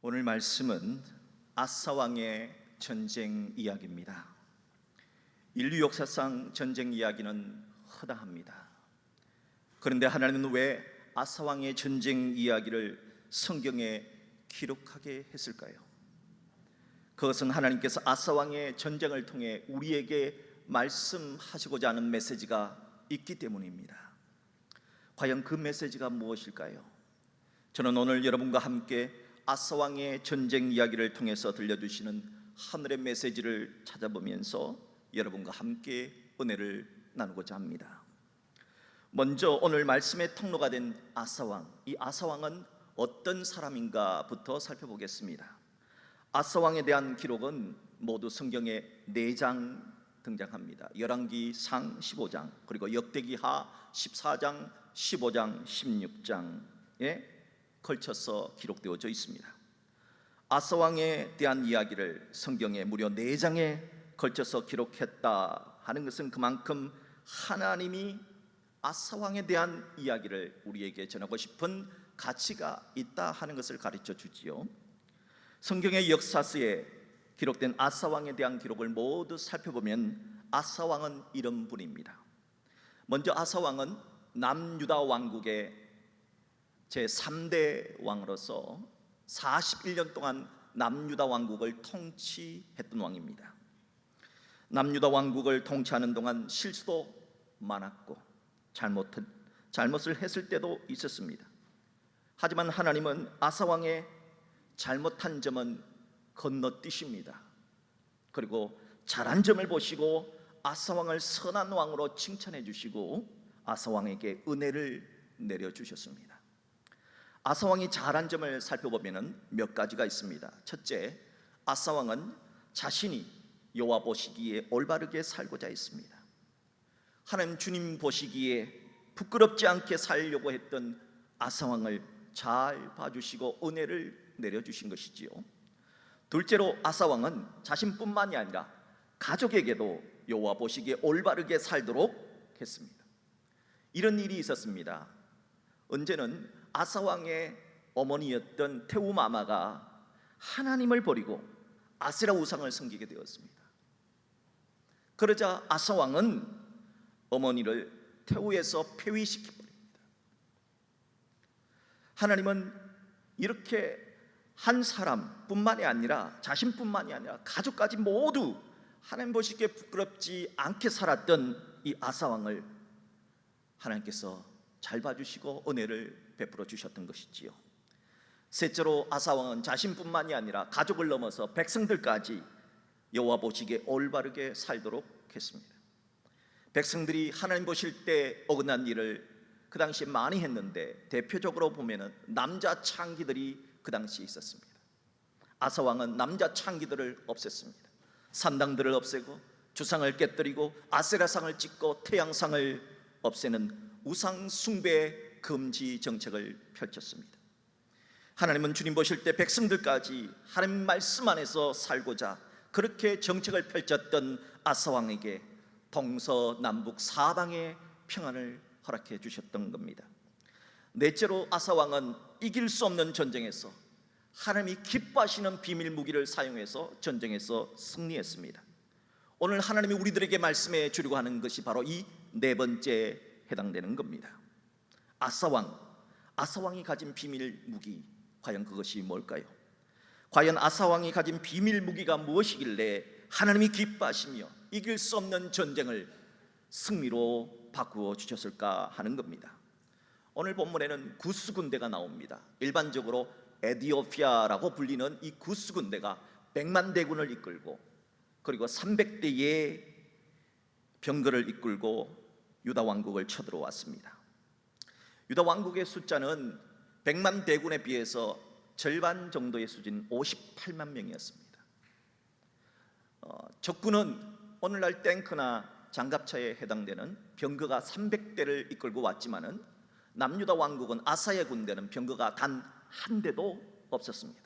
오늘 말씀은 아사왕의 전쟁 이야기입니다. 인류 역사상 전쟁 이야기는 허다합니다. 그런데 하나님은 왜 아사왕의 전쟁 이야기를 성경에 기록하게 했을까요? 그것은 하나님께서 아사왕의 전쟁을 통해 우리에게 말씀하시고자 하는 메시지가 있기 때문입니다. 과연 그 메시지가 무엇일까요? 저는 오늘 여러분과 함께 아사왕의 전쟁 이야기를 통해서 들려주시는 하늘의 메시지를 찾아보면서 여러분과 함께 은혜를 나누고자 합니다. 먼저 오늘 말씀의 통로가 된 아사왕, 이 아사왕은 어떤 사람인가부터 살펴보겠습니다. 아사왕에 대한 기록은 모두 성경에 4장 등장합니다. 열왕기상 15장, 그리고 역대기하 14장, 15장, 16장에 걸쳐서 기록되어져 있습니다. 아사왕에 대한 이야기를 성경에 무려 4장에 걸쳐서 기록했다 하는 것은 그만큼 하나님이 아사왕에 대한 이야기를 우리에게 전하고 싶은 가치가 있다 하는 것을 가르쳐 주지요. 성경의 역사서에 기록된 아사왕에 대한 기록을 모두 살펴보면 아사왕은 이런 분입니다. 먼저 아사왕은 남유다 왕국의 제3대 왕으로서 41년 동안 남유다 왕국을 통치했던 왕입니다. 남유다 왕국을 통치하는 동안 실수도 많았고 잘못을 했을 때도 있었습니다. 하지만 하나님은 아사왕의 잘못한 점은 건너뛰십니다. 그리고 잘한 점을 보시고 아사왕을 선한 왕으로 칭찬해 주시고 아사왕에게 은혜를 내려주셨습니다. 아사왕이 잘한 점을 살펴보면 몇 가지가 있습니다. 첫째, 아사왕은 자신이 여호와 보시기에 올바르게 살고자 했습니다. 하나님 주님 보시기에 부끄럽지 않게 살려고 했던 아사왕을 잘 봐주시고 은혜를 내려주신 것이지요. 둘째로 아사왕은 자신뿐만이 아니라 가족에게도 여호와 보시기에 올바르게 살도록 했습니다. 이런 일이 있었습니다. 언제는 아사왕의 어머니였던 태우마마가 하나님을 버리고 아세라 우상을 섬기게 되었습니다. 그러자 아사왕은 어머니를 태우에서 폐위시켜버립니다. 하나님은 이렇게 한 사람뿐만이 아니라 자신뿐만이 아니라 가족까지 모두 하나님 보시기에 부끄럽지 않게 살았던 이 아사왕을 하나님께서 잘 봐주시고 은혜를 베풀어 주셨던 것이지요. 셋째로 아사왕은 자신뿐만이 아니라 가족을 넘어서 백성들까지 여호와 보시기에 올바르게 살도록 했습니다. 백성들이 하나님 보실 때 어긋난 일을 그 당시에 많이 했는데 대표적으로 보면은 남자 창기들이 그 당시에 있었습니다. 아사왕은 남자 창기들을 없앴습니다. 산당들을 없애고 주상을 깨뜨리고 아세라상을 찍고 태양상을 없애는 우상 숭배 금지 정책을 펼쳤습니다. 하나님은 주님 보실 때 백성들까지 하나님 말씀 안에서 살고자 그렇게 정책을 펼쳤던 아사왕에게 동서남북 사방의 평안을 허락해 주셨던 겁니다. 넷째로 아사왕은 이길 수 없는 전쟁에서 하나님이 기뻐하시는 비밀 무기를 사용해서 전쟁에서 승리했습니다. 오늘 하나님이 우리들에게 말씀해 주려고 하는 것이 바로 이 4번째에 해당되는 겁니다. 아사왕이 가진 비밀 무기, 과연 그것이 뭘까요? 과연 아사왕이 가진 비밀 무기가 무엇이길래 하나님이 기뻐하시며 이길 수 없는 전쟁을 승리로 바꾸어 주셨을까 하는 겁니다. 오늘 본문에는 구스 군대가 나옵니다. 일반적으로 에디오피아라고 불리는 이 구스 군대가 100만 대군을 이끌고 그리고 300대의 병거를 이끌고 유다 왕국을 쳐들어왔습니다. 유다 왕국의 숫자는 100만 대군에 비해서 절반 정도의 수준 58만 명이었습니다. 적군은 오늘날 탱크나 장갑차에 해당되는 병거가 300대를 이끌고 왔지만은 남유다 왕국은 아사의 군대는 병거가 단 한 대도 없었습니다.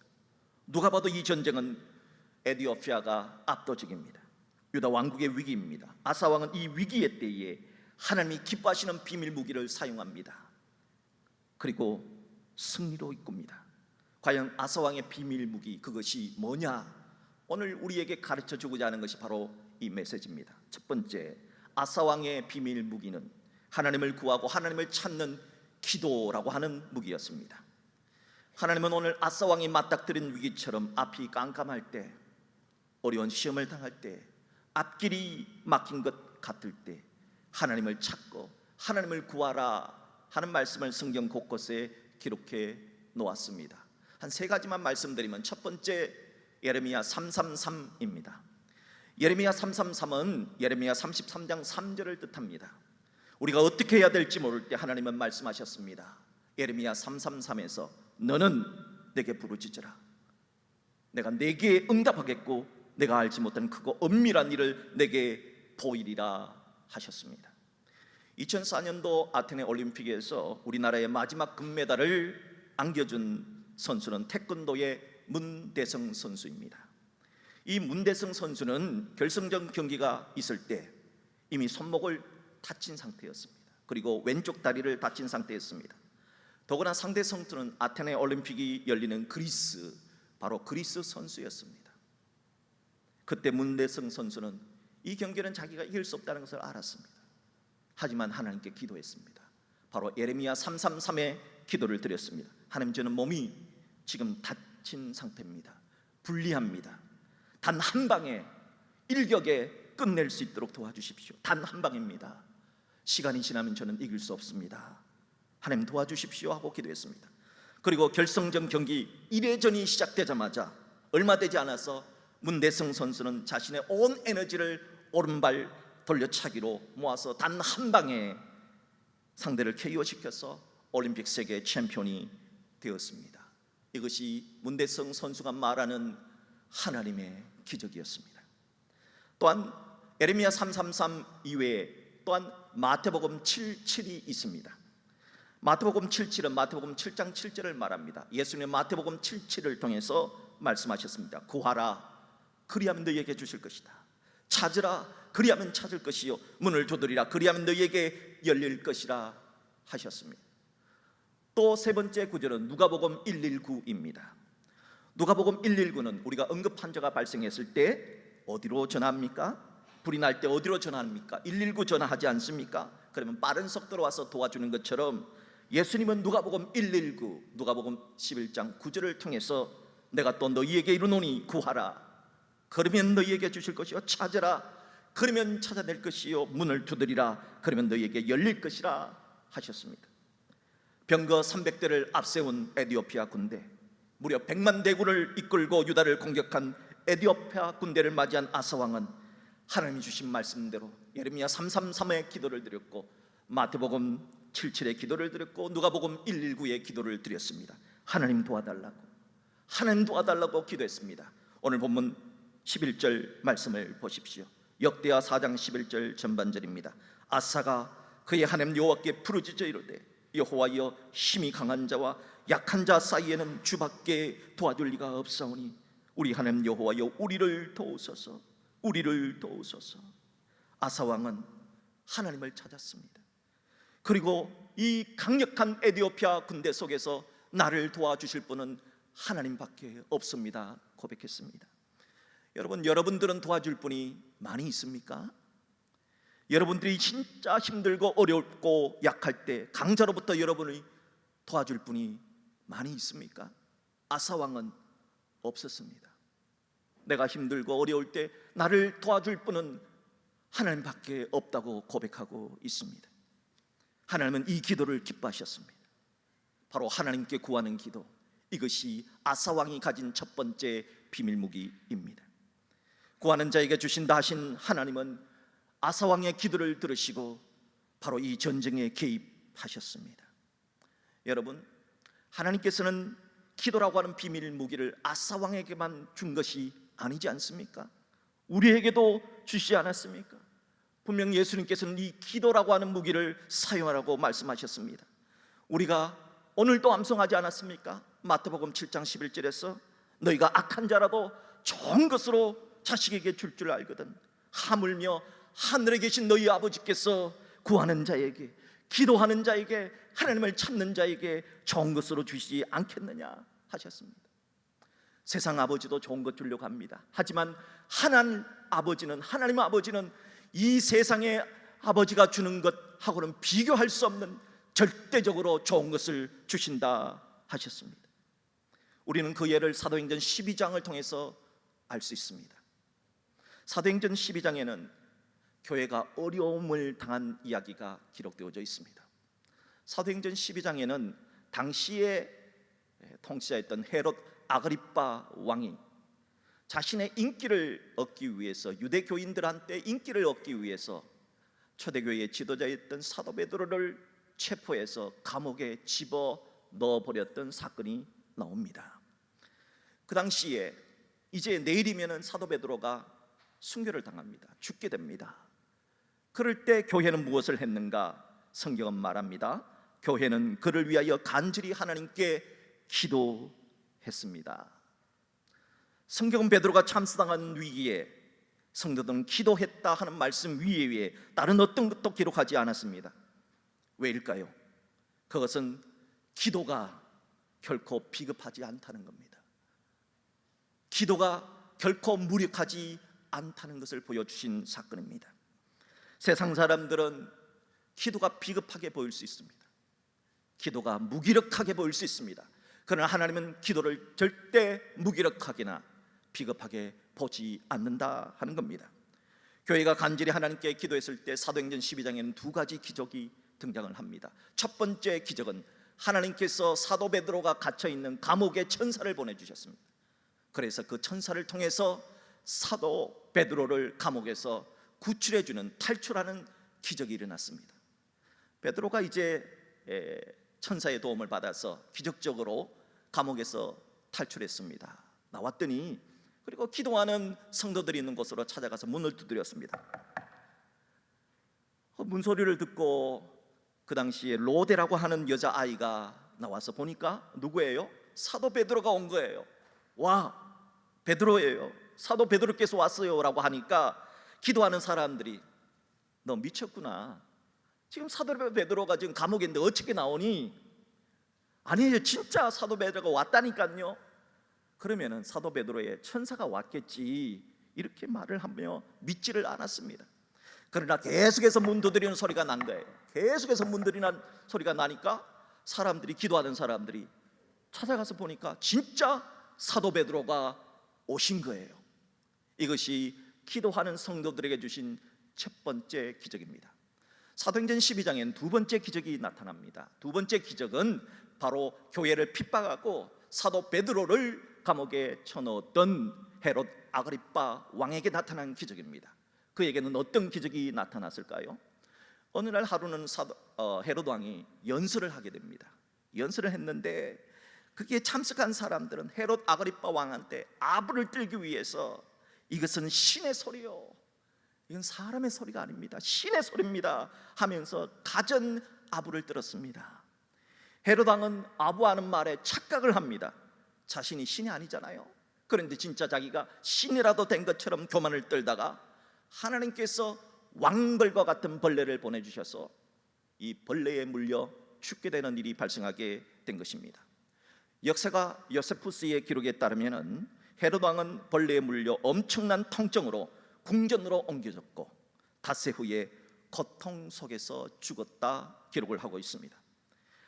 누가 봐도 이 전쟁은 에디오피아가 압도적입니다. 유다 왕국의 위기입니다. 아사 왕은 이 위기의 때에 하나님이 기뻐하시는 비밀 무기를 사용합니다. 그리고 승리로 이끕니다. 과연 아사왕의 비밀 무기, 그것이 뭐냐? 오늘 우리에게 가르쳐 주고자 하는 것이 바로 이 메시지입니다. 첫 번째, 아사왕의 비밀 무기는 하나님을 구하고 하나님을 찾는 기도라고 하는 무기였습니다. 하나님은 오늘 아사왕이 맞닥뜨린 위기처럼 앞이 깜깜할 때, 어려운 시험을 당할 때, 앞길이 막힌 것 같을 때 하나님을 찾고 하나님을 구하라 하는 말씀을 성경 곳곳에 기록해 놓았습니다. 한 세 가지만 말씀드리면, 첫 번째, 예레미야 333입니다. 예레미야 333은 예레미야 33장 3절을 뜻합니다. 우리가 어떻게 해야 될지 모를 때 하나님은 말씀하셨습니다. 예레미야 333에서 너는 내게 부르짖으라. 내가 내게 응답하겠고 내가 알지 못한 크고 엄밀한 일을 내게 보이리라 하셨습니다. 2004년도 아테네 올림픽에서 우리나라의 마지막 금메달을 안겨준 선수는 태권도의 문대성 선수입니다. 이 문대성 선수는 결승전 경기가 있을 때 이미 손목을 다친 상태였습니다. 그리고 왼쪽 다리를 다친 상태였습니다. 더구나 상대 선수는 아테네 올림픽이 열리는 그리스, 바로 그리스 선수였습니다. 그때 문대성 선수는 이 경기는 자기가 이길 수 없다는 것을 알았습니다. 하지만 하나님께 기도했습니다. 바로 예레미야 333의 기도를 드렸습니다. 하나님, 저는 몸이 지금 다친 상태입니다. 불리합니다. 단 한 방에, 일격에 끝낼 수 있도록 도와주십시오. 단 한 방입니다. 시간이 지나면 저는 이길 수 없습니다. 하나님 도와주십시오 하고 기도했습니다. 그리고 결승전 경기 1회전이 시작되자마자 얼마 되지 않아서 문대성 선수는 자신의 온 에너지를 오른발 돌려차기로 모아서 단 한 방에 상대를 KO시켜서 올림픽 세계 챔피언이 되었습니다. 이것이 문대성 선수가 말하는 하나님의 기적이었습니다. 또한 예레미야 333 이외에 또한 마태복음 77이 있습니다. 마태복음 77은 마태복음 7장 7절을 말합니다. 예수님은 마태복음 77을 통해서 말씀하셨습니다. 구하라, 그리하면 너희에게 주실 것이다. 찾으라, 그리하면 찾을 것이요, 문을 두드리라, 그리하면 너희에게 열릴 것이라 하셨습니다. 또 세 번째 구절은 누가복음 119입니다. 누가복음 119는 우리가 응급 환자가 발생했을 때 어디로 전화합니까? 불이 날 때 어디로 전화합니까? 119 전화하지 않습니까? 그러면 빠른 속도로 와서 도와주는 것처럼 예수님은 누가복음 119, 누가복음 11장 9절을 통해서 내가 또 너희에게 이르노니 구하라, 그러면 너희에게 주실 것이요, 찾으라, 그러면 찾아낼 것이요, 문을 두드리라, 그러면 너희에게 열릴 것이라 하셨습니다. 병거 300대를 앞세운 에디오피아 군대, 무려 100만 대군을 이끌고 유다를 공격한 에디오피아 군대를 맞이한 아사왕은 하나님이 주신 말씀대로 예레미야 333의 기도를 드렸고 마태복음 77의 기도를 드렸고 누가복음 119의 기도를 드렸습니다. 하나님 도와달라고, 하나님 도와달라고 기도했습니다. 오늘 본문 11절 말씀을 보십시오. 역대하 4장 11절 전반절입니다. 아사가 그의 하나님 여호와께 부르짖어 이르되 여호와여, 힘이 강한 자와 약한 자 사이에는 주밖에 도와줄 리가 없사오니 우리 하나님 여호와여, 우리를 도우소서, 우리를 도우소서. 아사왕은 하나님을 찾았습니다. 그리고 이 강력한 에디오피아 군대 속에서 나를 도와주실 분은 하나님밖에 없습니다 고백했습니다. 여러분, 여러분들은 도와줄 분이 많이 있습니까? 여러분들이 진짜 힘들고 어렵고 약할 때 강자로부터 여러분을 도와줄 분이 많이 있습니까? 아사왕은 없었습니다. 내가 힘들고 어려울 때 나를 도와줄 분은 하나님밖에 없다고 고백하고 있습니다. 하나님은 이 기도를 기뻐하셨습니다. 바로 하나님께 구하는 기도, 이것이 아사왕이 가진 첫 번째 비밀무기입니다. 구하는 자에게 주신다 하신 하나님은 아사왕의 기도를 들으시고 바로 이 전쟁에 개입하셨습니다. 여러분, 하나님께서는 기도라고 하는 비밀 무기를 아사왕에게만 준 것이 아니지 않습니까? 우리에게도 주시지 않았습니까? 분명 예수님께서는 이 기도라고 하는 무기를 사용하라고 말씀하셨습니다. 우리가 오늘도 암송하지 않았습니까? 마태복음 7장 11절에서 너희가 악한 자라도 좋은 것으로 자식에게 줄 줄 알거든 하물며 하늘에 계신 너희 아버지께서 구하는 자에게, 기도하는 자에게, 하나님을 찾는 자에게 좋은 것으로 주시지 않겠느냐. 하셨습니다. 세상 아버지도 좋은 것 주려고 합니다. 하지만 하나님 아버지는 이 세상의 아버지가 주는 것하고는 비교할 수 없는 절대적으로 좋은 것을 주신다 하셨습니다. 우리는 그 예를 사도행전 12장을 통해서 알 수 있습니다. 사도행전 12장에는 교회가 어려움을 당한 이야기가 기록되어져 있습니다. 사도행전 12장에는 당시에 통치자였던 헤롯 아그리빠 왕이 자신의 인기를 얻기 위해서, 유대 교인들한테 인기를 얻기 위해서 초대교회의 지도자였던 사도 베드로를 체포해서 감옥에 집어 넣어버렸던 사건이 나옵니다. 그 당시에 이제 내일이면 사도 베드로가 순교를 당합니다. 죽게 됩니다. 그럴 때 교회는 무엇을 했는가? 성경은 말합니다. 교회는 그를 위하여 간절히 하나님께 기도했습니다. 성경은 베드로가 참수당한 위기에 성도들은 기도했다 하는 말씀 위에 다른 어떤 것도 기록하지 않았습니다. 왜일까요? 그것은 기도가 결코 비겁하지 않다는 겁니다. 기도가 결코 무력하지 않다는 것을 보여주신 사건입니다. 세상 사람들은 기도가 비겁하게 보일 수 있습니다. 기도가 무기력하게 보일 수 있습니다. 그러나 하나님은 기도를 절대 무기력하게나 비겁하게 보지 않는다 하는 겁니다. 교회가 간절히 하나님께 기도했을 때 사도행전 12장에는 두 가지 기적이 등장을 합니다. 첫 번째 기적은 하나님께서 사도 베드로가 갇혀있는 감옥에 천사를 보내주셨습니다. 그래서 그 천사를 통해서 사도 베드로를 감옥에서 구출해주는, 탈출하는 기적이 일어났습니다. 베드로가 이제 천사의 도움을 받아서 기적적으로 감옥에서 탈출했습니다. 나왔더니 그리고 기도하는 성도들이 있는 곳으로 찾아가서 문을 두드렸습니다. 문소리를 듣고 그 당시에 로데라고 하는 여자아이가 나와서 보니까 누구예요? 사도 베드로가 온 거예요. 와, 베드로예요. 사도 베드로께서 왔어요 라고 하니까 기도하는 사람들이 너 미쳤구나. 지금 사도 베드로가 지금 감옥에 있는데 어떻게 나오니? 아니에요, 진짜 사도 베드로가 왔다니까요. 그러면은 사도 베드로의 천사가 왔겠지, 이렇게 말을 하며 믿지를 않았습니다. 그러나 계속해서 문 두드리는 소리가 난 거예요. 계속해서 문 두드리는 소리가 나니까 사람들이, 기도하는 사람들이 찾아가서 보니까 진짜 사도 베드로가 오신 거예요. 이것이 기도하는 성도들에게 주신 첫 번째 기적입니다. 사도행전 12장에는 두 번째 기적이 나타납니다. 두 번째 기적은 바로 교회를 핍박하고 사도 베드로를 감옥에 쳐넣었던 헤롯 아그리빠 왕에게 나타난 기적입니다. 그에게는 어떤 기적이 나타났을까요? 어느 날 하루는 헤롯 왕이 연설을 하게 됩니다. 연설을 했는데 그게 참석한 사람들은 헤롯 아그리빠 왕한테 아부를 떨기 위해서 이것은 신의 소리요, 이건 사람의 소리가 아닙니다, 신의 소리입니다 하면서 가전 아부를 떨었습니다. 헤롯 왕은 아부하는 말에 착각을 합니다. 자신이 신이 아니잖아요. 그런데 진짜 자기가 신이라도 된 것처럼 교만을 떨다가 하나님께서 왕벌과 같은 벌레를 보내주셔서 이 벌레에 물려 죽게 되는 일이 발생하게 된 것입니다. 역사가 요세푸스의 기록에 따르면 헤롯 왕은 벌레에 물려 엄청난 통증으로 궁전으로 옮겨졌고 닷새 후에 고통 속에서 죽었다 기록을 하고 있습니다.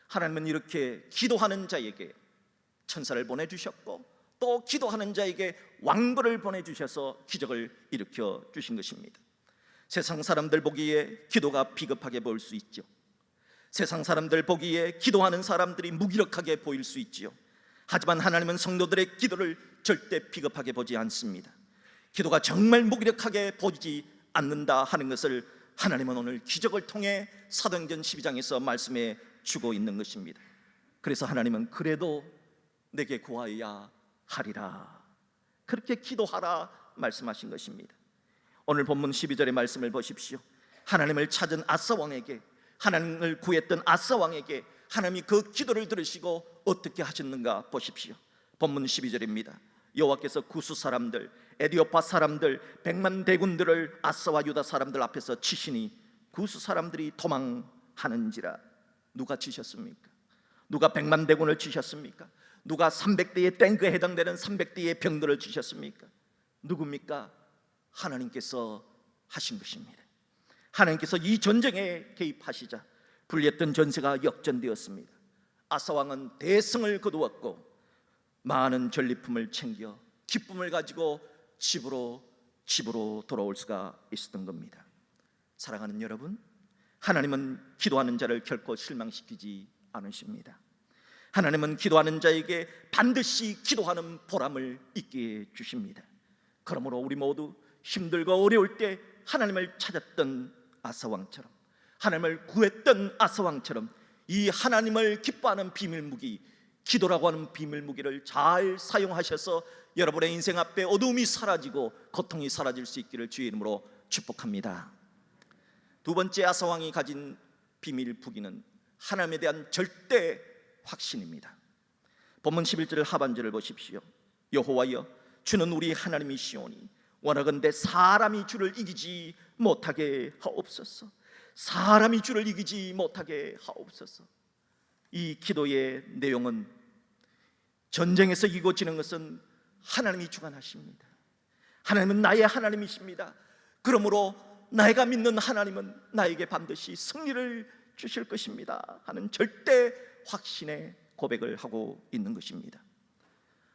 하나님은 이렇게 기도하는 자에게 천사를 보내주셨고 또 기도하는 자에게 왕벌을 보내주셔서 기적을 일으켜 주신 것입니다. 세상 사람들 보기에 기도가 비겁하게 보일 수 있죠. 세상 사람들 보기에 기도하는 사람들이 무기력하게 보일 수 있지요. 하지만 하나님은 성도들의 기도를 절대 비겁하게 보지 않습니다. 기도가 정말 무기력하게 보이지 않는다 하는 것을 하나님은 오늘 기적을 통해 사도행전 12장에서 말씀해 주고 있는 것입니다. 그래서 하나님은 그래도 내게 구하여야 하리라, 그렇게 기도하라 말씀하신 것입니다. 오늘 본문 12절의 말씀을 보십시오. 하나님을 찾은 아사 왕에게, 하나님을 구했던 아사 왕에게 하나님이 그 기도를 들으시고 어떻게 하셨는가 보십시오. 본문 12절입니다. 여호와께서 구스 사람들, 에디오파 사람들, 100만 대군들을 아사와 유다 사람들 앞에서 치시니 구스 사람들이 도망하는지라. 누가 치셨습니까? 누가 100만 대군을 치셨습니까? 누가 300대의 탱크에 해당되는 300대의 병들을 주셨습니까? 누굽니까? 하나님께서 하신 것입니다. 하나님께서 이 전쟁에 개입하시자 불렸던 전세가 역전되었습니다. 아사왕은 대승을 거두었고 많은 전리품을 챙겨 기쁨을 가지고 집으로 돌아올 수가 있었던 겁니다. 사랑하는 여러분, 하나님은 기도하는 자를 결코 실망시키지 않으십니다. 하나님은 기도하는 자에게 반드시 기도하는 보람을 있게 주십니다. 그러므로 우리 모두 힘들고 어려울 때 하나님을 찾았던 아사왕처럼, 하나님을 구했던 아사왕처럼 이 하나님을 기뻐하는 비밀무기, 기도라고 하는 비밀무기를 잘 사용하셔서 여러분의 인생 앞에 어두움이 사라지고 고통이 사라질 수 있기를 주의 이름으로 축복합니다. 두 번째 아사왕이 가진 비밀무기는 하나님에 대한 절대 확신입니다. 본문 11절 하반절을 보십시오. 여호와여, 주는 우리 하나님이시오니 원하건대 사람이 주를 이기지 못하게 하옵소서. 사람이 주를 이기지 못하게 하옵소서. 이 기도의 내용은 전쟁에서 이기고 지는 것은 하나님이 주관하십니다. 하나님은 나의 하나님이십니다. 그러므로 내가 믿는 하나님은 나에게 반드시 승리를 주실 것입니다 하는 절대 확신의 고백을 하고 있는 것입니다.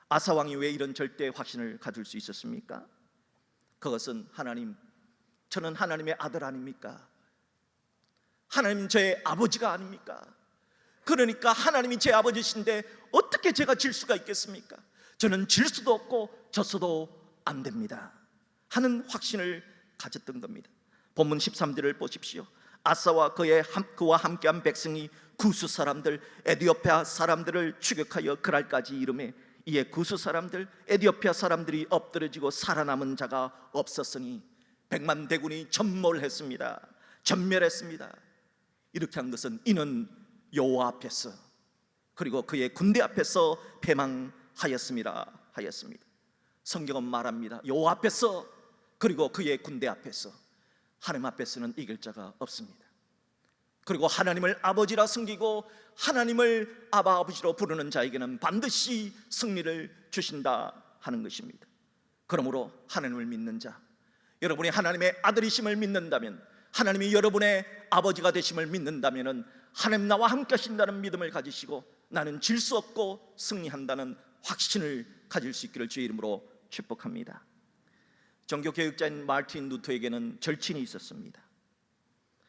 아사왕이 왜 이런 절대 확신을 가질 수 있었습니까? 그것은 하나님, 저는 하나님의 아들 아닙니까? 하나님 저의 아버지가 아닙니까? 그러니까 하나님이 제 아버지신데 어떻게 제가 질 수가 있겠습니까? 저는 질 수도 없고 졌어도 안 됩니다 하는 확신을 가졌던 겁니다. 본문 13절을 보십시오. 아사와 그와 함께한 백성이 구스 사람들 에디오피아 사람들을 추격하여 그랄까지 이르매 이에 구스 사람들 에디오피아 사람들이 엎드러지고 살아남은 자가 없었으니 100만 대군이 전멸했습니다. 이렇게 한 것은 이는 여호와 앞에서 그리고 그의 군대 앞에서 패망하였습니다. 성경은 말합니다. 여호와 앞에서 그리고 그의 군대 앞에서, 하나님 앞에서는 이길 자가 없습니다. 그리고 하나님을 아버지라 섬기고 하나님을 아버지로 부르는 자에게는 반드시 승리를 주신다 하는 것입니다. 그러므로 하나님을 믿는 자, 여러분이 하나님의 아들이심을 믿는다면, 하나님이 여러분의 아버지가 되심을 믿는다면 하나님 나와 함께 하신다는 믿음을 가지시고 나는 질 수 없고 승리한다는 확신을 가질 수 있기를 주의 이름으로 축복합니다. 종교개혁자인 마르틴 루터에게는 절친이 있었습니다.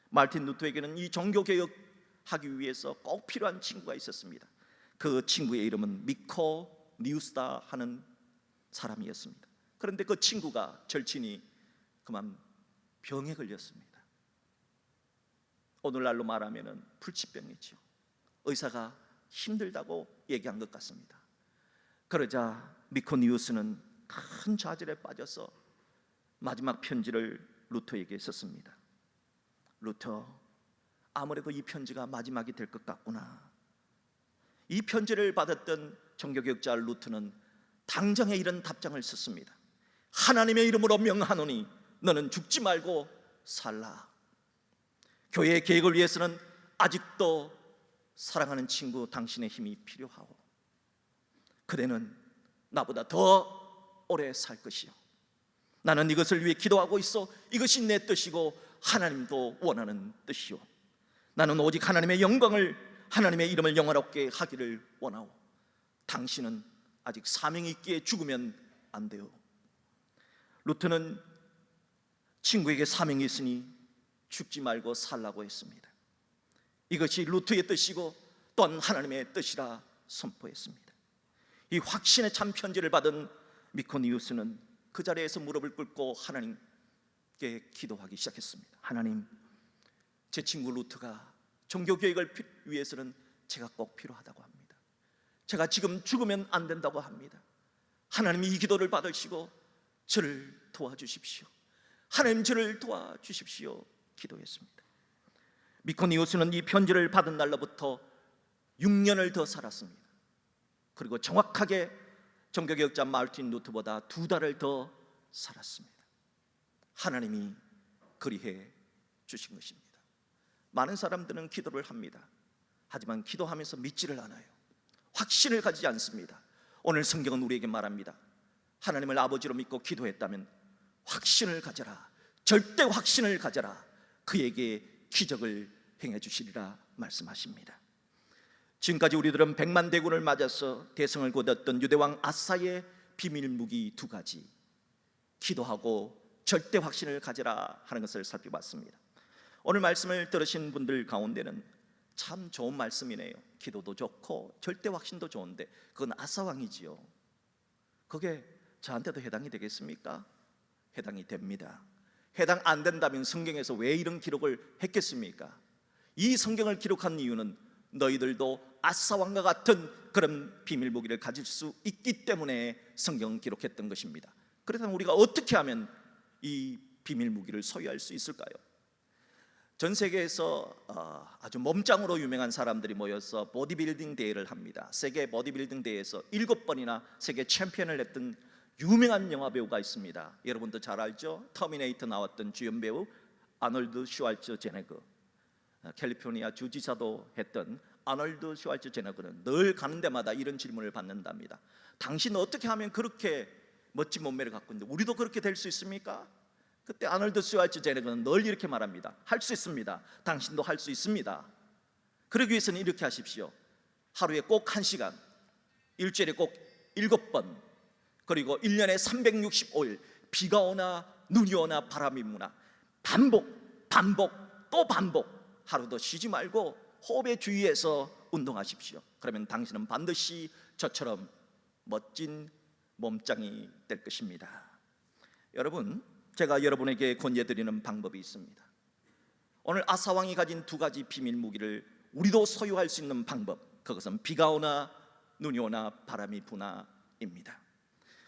마르틴 루터에게는 이 종교개혁하기 위해서 꼭 필요한 친구가 있었습니다. 그 친구의 이름은 미코 니우스다 하는 사람이었습니다. 그런데 그 친구가, 절친이 그만 병에 걸렸습니다. 오늘날로 말하면 불치병이죠. 의사가 힘들다고 얘기한 것 같습니다. 그러자 미코 니우스는 큰 좌절에 빠져서 마지막 편지를 루터에게 썼습니다. 루터, 아무래도 이 편지가 마지막이 될 것 같구나. 이 편지를 받았던 종교개혁자 루터는 당장에 이런 답장을 썼습니다. 하나님의 이름으로 명하노니 너는 죽지 말고 살라. 교회의 계획을 위해서는 아직도 사랑하는 친구 당신의 힘이 필요하오. 그대는 나보다 더 오래 살 것이요, 나는 이것을 위해 기도하고 있어. 이것이 내 뜻이고 하나님도 원하는 뜻이요, 나는 오직 하나님의 영광을, 하나님의 이름을 영화롭게 하기를 원하오. 당신은 아직 사명이 있기에 죽으면 안 돼요. 루터는 친구에게 사명이 있으니 죽지 말고 살라고 했습니다. 이것이 루터의 뜻이고 또한 하나님의 뜻이라 선포했습니다. 이 확신의 참 편지를 받은 미코니우스는 그 자리에서 무릎을 꿇고 하나님께 기도하기 시작했습니다. 하나님, 제 친구 루터가 종교개혁을 위해서는 제가 꼭 필요하다고 합니다. 제가 지금 죽으면 안 된다고 합니다. 하나님이 이 기도를 받으시고 저를 도와주십시오. 하나님, 저를 도와주십시오. 기도했습니다. 미코니우스는 이 편지를 받은 날로부터 6년을 더 살았습니다. 그리고 정확하게 종교개혁자 마르틴 루터보다 2달을 더 살았습니다. 하나님이 그리해 주신 것입니다. 많은 사람들은 기도를 합니다. 하지만 기도하면서 믿지를 않아요. 확신을 가지지 않습니다. 오늘 성경은 우리에게 말합니다. 하나님을 아버지로 믿고 기도했다면 확신을 가져라, 절대 확신을 가져라. 그에게 기적을 행해 주시리라 말씀하십니다. 지금까지 우리들은 백만 대군을 맞아서 대성을 거뒀던 유대왕 아사의 비밀 무기 두 가지, 기도하고 절대 확신을 가져라 하는 것을 살펴봤습니다. 오늘 말씀을 들으신 분들 가운데는 참 좋은 말씀이네요. 기도도 좋고 절대 확신도 좋은데 그건 아사왕이지요. 그게 저한테도 해당이 되겠습니까? 해당이 됩니다. 해당 안 된다면 성경에서 왜 이런 기록을 했겠습니까? 이 성경을 기록한 이유는 너희들도 아사왕과 같은 그런 비밀 무기를 가질 수 있기 때문에 성경을 기록했던 것입니다. 그렇다면 우리가 어떻게 하면 이 비밀 무기를 소유할 수 있을까요? 전 세계에서 아주 몸짱으로 유명한 사람들이 모여서 보디빌딩 대회를 합니다. 세계 보디빌딩 대회에서 7번이나 세계 챔피언을 했던 유명한 영화 배우가 있습니다. 여러분도 잘 알죠? 터미네이터 나왔던 주연 배우 아놀드 슈왈츠제네거. 캘리포니아 주지사도 했던 아놀드 슈왈츠제네거는 늘 가는 데마다 이런 질문을 받는답니다. 당신 어떻게 하면 그렇게 멋진 몸매를 갖고 있는데 우리도 그렇게 될 수 있습니까? 그때 아놀드 슈왈츠제네거는 늘 이렇게 말합니다. 할 수 있습니다. 당신도 할 수 있습니다. 그러기 위해서는 이렇게 하십시오. 하루에 꼭 1시간, 일주일에 꼭 7번, 그리고 1년에 365일 비가 오나 눈이 오나 바람이 부나 반복 또 반복, 하루도 쉬지 말고 호흡에 주의해서 운동하십시오. 그러면 당신은 반드시 저처럼 멋진 몸짱이 될 것입니다. 여러분, 제가 여러분에게 권유드리는 방법이 있습니다. 오늘 아사왕이 가진 두 가지 비밀 무기를 우리도 소유할 수 있는 방법, 그것은 비가 오나 눈이 오나 바람이 부나입니다.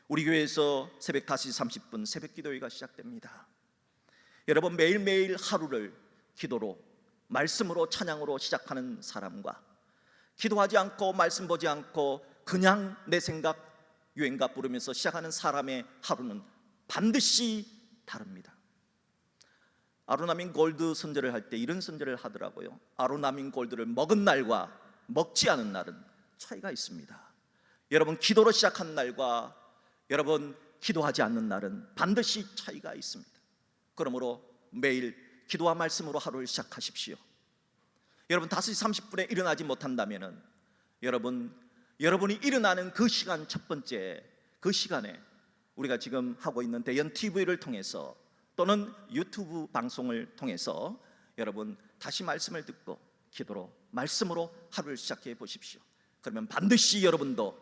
우리 교회에서 새벽 5시 30분 새벽 기도회가 시작됩니다. 여러분, 매일매일 하루를 기도로, 말씀으로, 찬양으로 시작하는 사람과 기도하지 않고 말씀 보지 않고 그냥 내 생각 유행가 부르면서 시작하는 사람의 하루는 반드시 다릅니다. 아로나민 골드 선절을 할 때 이런 선절을 하더라고요. 아로나민 골드를 먹은 날과 먹지 않은 날은 차이가 있습니다. 여러분, 기도로 시작한 날과 여러분 기도하지 않는 날은 반드시 차이가 있습니다. 그러므로 매일 기도와 말씀으로 하루를 시작하십시오. 여러분 5시 30분에 일어나지 못한다면 여러분이 일어나는 그 시간, 첫 번째 그 시간에 우리가 지금 하고 있는 대연 TV를 통해서 또는 유튜브 방송을 통해서 여러분 다시 말씀을 듣고 기도로, 말씀으로 하루를 시작해 보십시오. 그러면 반드시 여러분도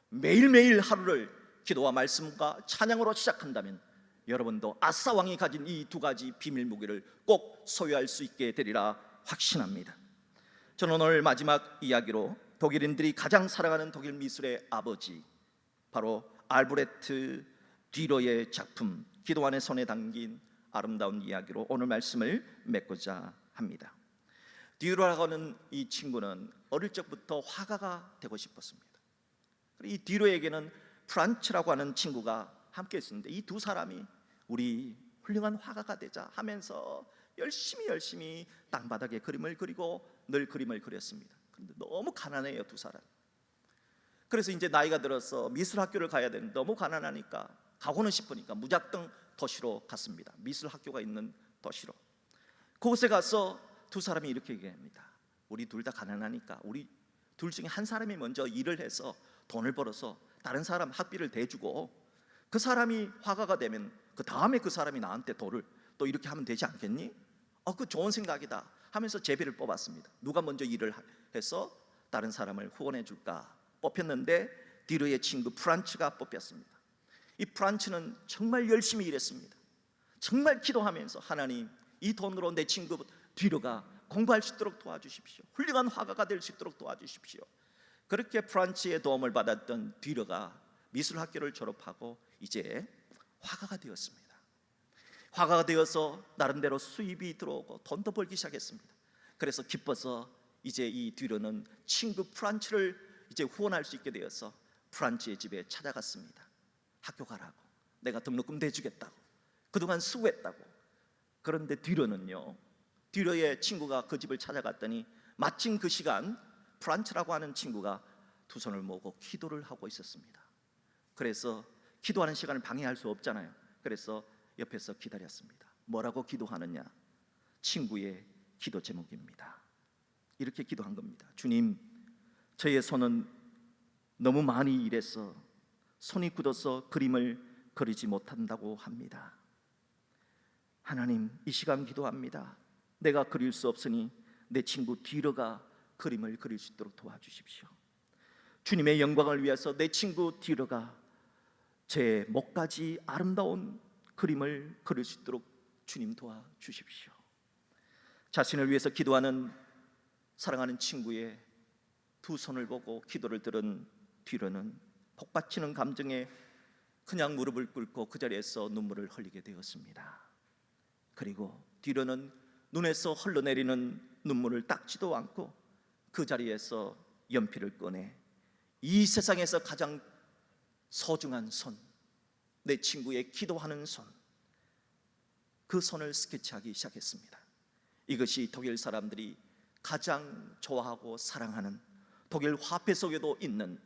매일매일 하루를 기도와 말씀과 찬양으로 시작한다면 여러분도 아사왕이 가진 이 두 가지 비밀 무기를 꼭 소유할 수 있게 되리라 확신합니다. 저는 오늘 마지막 이야기로 독일인들이 가장 사랑하는 독일 미술의 아버지, 바로 알브레트 듀러의 작품 기도 안에 손에 담긴 아름다운 이야기로 오늘 말씀을 맺고자 합니다. 듀러라고 하는 이 친구는 어릴 적부터 화가가 되고 싶었습니다. 이 듀러에게는 프란츠라고 하는 친구가 함께 있었는데 이 두 사람이 우리 훌륭한 화가가 되자 하면서 열심히 땅바닥에 그림을 그리고 늘 그림을 그렸습니다. 그런데 너무 가난해요, 두 사람. 그래서 이제 나이가 들어서 미술학교를 가야 되는데 너무 가난하니까, 가고는 싶으니까 무작정 도시로 갔습니다. 미술학교가 있는 도시로. 그곳에 가서 두 사람이 이렇게 얘기합니다. 우리 둘 다 가난하니까 우리 둘 중에 한 사람이 먼저 일을 해서 돈을 벌어서 다른 사람 학비를 대주고 그 사람이 화가가 되면 그 다음에 그 사람이 나한테 돈을 또 이렇게 하면 되지 않겠니? 그 좋은 생각이다 하면서 제비를 뽑았습니다. 누가 먼저 일을 해서 다른 사람을 후원해 줄까 뽑혔는데 듀러의 친구 프란츠가 뽑혔습니다. 이 프란츠는 정말 열심히 일했습니다. 정말 기도하면서 하나님, 이 돈으로 내 친구 듀러가 공부할 수 있도록 도와주십시오. 훌륭한 화가가 될 수 있도록 도와주십시오. 그렇게 프란츠의 도움을 받았던 듀러가 미술학교를 졸업하고 이제 화가가 되었습니다. 화가가 되어서 나름대로 수입이 들어오고 돈도 벌기 시작했습니다. 그래서 기뻐서 이제 이 듀러는 친구 프란츠를 이제 후원할 수 있게 되어서 프란츠의 집에 찾아갔습니다. 학교 가라고, 내가 등록금 대주겠다고, 그동안 수고했다고. 그런데 듀러의 친구가 그 집을 찾아갔더니 마침 그 시간 프란츠라고 하는 친구가 두 손을 모으고 기도를 하고 있었습니다. 그래서 기도하는 시간을 방해할 수 없잖아요. 그래서 옆에서 기다렸습니다. 뭐라고 기도하느냐? 친구의 기도 제목입니다. 이렇게 기도한 겁니다. 주님, 저의 손은 너무 많이 일해서 손이 굳어서 그림을 그리지 못한다고 합니다. 하나님, 이 시간 기도합니다. 내가 그릴 수 없으니 내 친구 디러가 그림을 그릴 수 있도록 도와주십시오. 주님의 영광을 위해서 내 친구 디러가 제 목까지 아름다운 그림을 그릴 수 있도록 주님 도와주십시오. 자신을 위해서 기도하는 사랑하는 친구의 두 손을 보고 기도를 들은 디러는 복받치는 감정에 그냥 무릎을 꿇고 그 자리에서 눈물을 흘리게 되었습니다. 그리고 디러는 눈에서 흘러내리는 눈물을 닦지도 않고 그 자리에서 연필을 꺼내 이 세상에서 가장 소중한 손, 내 친구의 기도하는 손, 그 손을 스케치하기 시작했습니다. 이것이 독일 사람들이 가장 좋아하고 사랑하는 독일 화폐 속에도 있는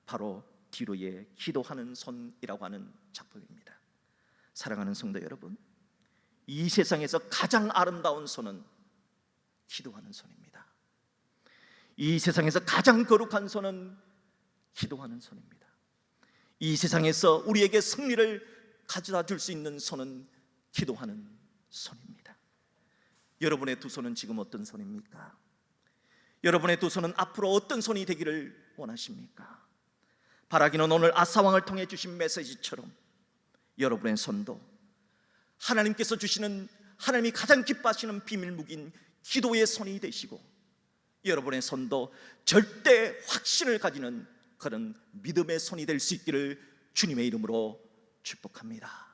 바로 디러의 기도하는 손이라고 하는 작품입니다. 사랑하는 성도 여러분, 이 세상에서 가장 아름다운 손은 기도하는 손입니다. 이 세상에서 가장 거룩한 손은 기도하는 손입니다. 이 세상에서 우리에게 승리를 가져다 줄 수 있는 손은 기도하는 손입니다. 여러분의 두 손은 지금 어떤 손입니까? 여러분의 두 손은 앞으로 어떤 손이 되기를 원하십니까? 바라기는 오늘 아사왕을 통해 주신 메시지처럼 여러분의 손도 하나님께서 주시는, 하나님이 가장 기뻐하시는 비밀 무기인 기도의 손이 되시고, 여러분의 손도 절대 확신을 가지는 그런 믿음의 손이 될 수 있기를 주님의 이름으로 축복합니다.